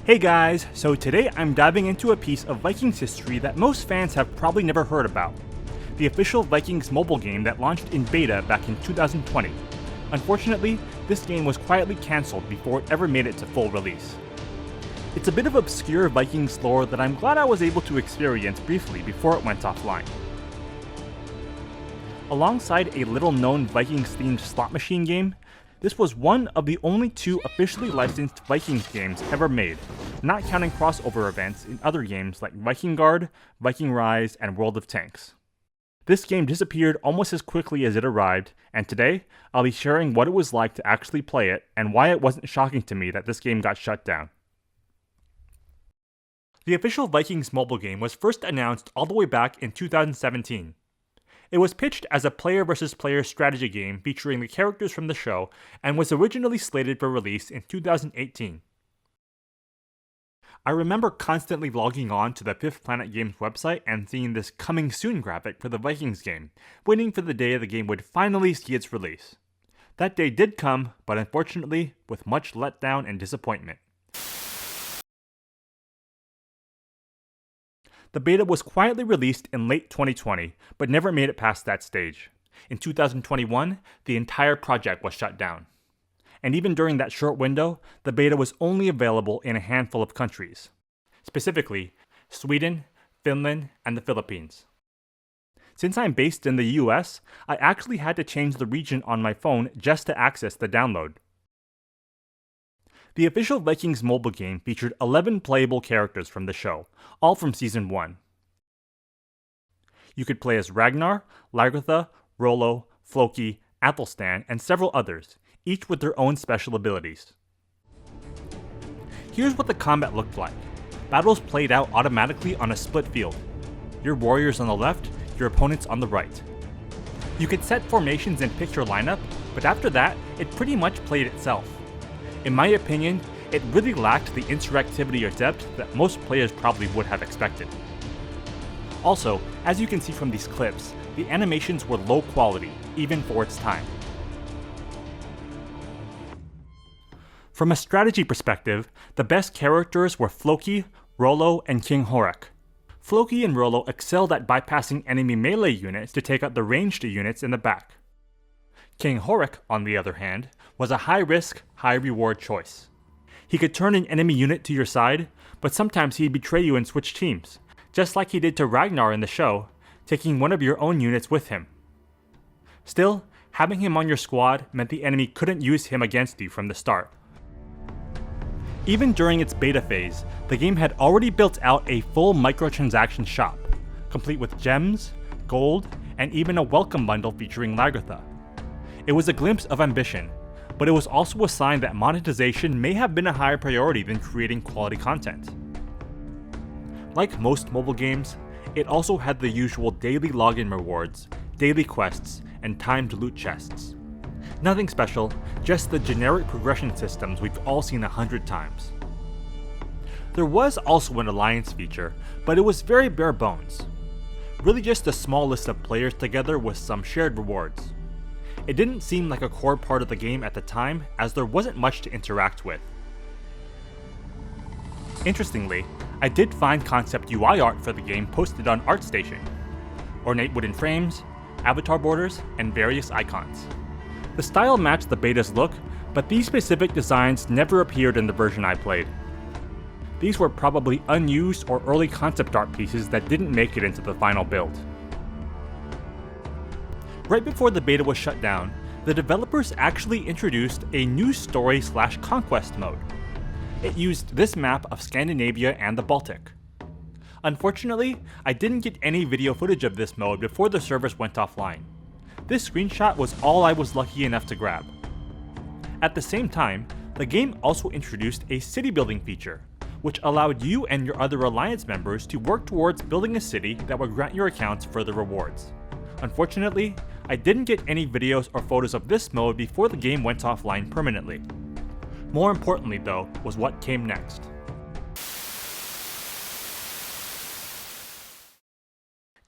Hey guys, so today I'm diving into a piece of Vikings history that most fans have probably never heard about. The official Vikings mobile game that launched in beta back in 2020. Unfortunately, this game was quietly cancelled before it ever made it to full release. It's a bit of obscure Vikings lore that I'm glad I was able to experience briefly before it went offline. Alongside a little-known Vikings-themed slot machine game, this was one of the only two officially licensed Vikings games ever made, not counting crossover events in other games like Viking Guard, Viking Rise, and World of Tanks. This game disappeared almost as quickly as it arrived, and today, I'll be sharing what it was like to actually play it and why it wasn't shocking to me that this game got shut down. The official Vikings mobile game was first announced all the way back in 2017. It was pitched as a player versus player strategy game featuring the characters from the show and was originally slated for release in 2018. I remember constantly logging on to the Fifth Planet Games website and seeing this coming soon graphic for the Vikings game, waiting for the day the game would finally see its release. That day did come, but unfortunately, with much letdown and disappointment. The beta was quietly released in late 2020, but never made it past that stage. In 2021, the entire project was shut down. And even during that short window, the beta was only available in a handful of countries. Specifically, Sweden, Finland, and the Philippines. Since I'm based in the US, I actually had to change the region on my phone just to access the download. The official Vikings mobile game featured 11 playable characters from the show, all from Season 1. You could play as Ragnar, Lagertha, Rollo, Floki, Athelstan, and several others, each with their own special abilities. Here's what the combat looked like. Battles played out automatically on a split field. Your warriors on the left, your opponents on the right. You could set formations and pick your lineup, but after that, it pretty much played itself. In my opinion, it really lacked the interactivity or depth that most players probably would have expected. Also, as you can see from these clips, the animations were low quality, even for its time. From a strategy perspective, the best characters were Floki, Rollo, and King Horik. Floki and Rollo excelled at bypassing enemy melee units to take out the ranged units in the back. King Horik, on the other hand, was a high-risk, high-reward choice. He could turn an enemy unit to your side, but sometimes he'd betray you and switch teams, just like he did to Ragnar in the show, taking one of your own units with him. Still, having him on your squad meant the enemy couldn't use him against you from the start. Even during its beta phase, the game had already built out a full microtransaction shop, complete with gems, gold, and even a welcome bundle featuring Lagertha. It was a glimpse of ambition, but it was also a sign that monetization may have been a higher priority than creating quality content. Like most mobile games, it also had the usual daily login rewards, daily quests, and timed loot chests. Nothing special, just the generic progression systems we've all seen 100 times. There was also an alliance feature, but it was very bare bones. Really just a small list of players together with some shared rewards. It didn't seem like a core part of the game at the time, as there wasn't much to interact with. Interestingly, I did find concept UI art for the game posted on ArtStation. Ornate wooden frames, avatar borders, and various icons. The style matched the beta's look, but these specific designs never appeared in the version I played. These were probably unused or early concept art pieces that didn't make it into the final build. Right before the beta was shut down, the developers actually introduced a new story/conquest mode. It used this map of Scandinavia and the Baltic. Unfortunately, I didn't get any video footage of this mode before the servers went offline. This screenshot was all I was lucky enough to grab. At the same time, the game also introduced a city building feature, which allowed you and your other alliance members to work towards building a city that would grant your accounts further rewards. Unfortunately, I didn't get any videos or photos of this mode before the game went offline permanently. More importantly though, was what came next.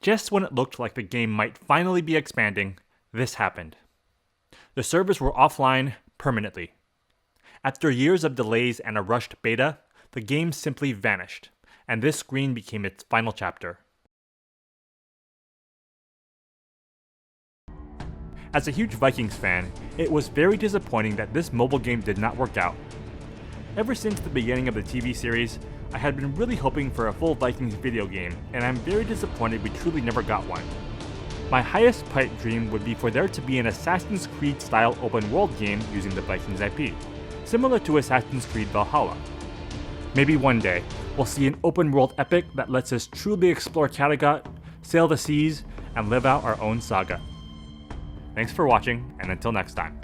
Just when it looked like the game might finally be expanding, this happened. The servers were offline permanently. After years of delays and a rushed beta, the game simply vanished, and this screen became its final chapter. As a huge Vikings fan, it was very disappointing that this mobile game did not work out. Ever since the beginning of the TV series, I had been really hoping for a full Vikings video game, and I'm very disappointed we truly never got one. My highest pipe dream would be for there to be an Assassin's Creed style open world game using the Vikings IP, similar to Assassin's Creed Valhalla. Maybe one day, we'll see an open world epic that lets us truly explore Kattegat, sail the seas, and live out our own saga. Thanks for watching, and until next time.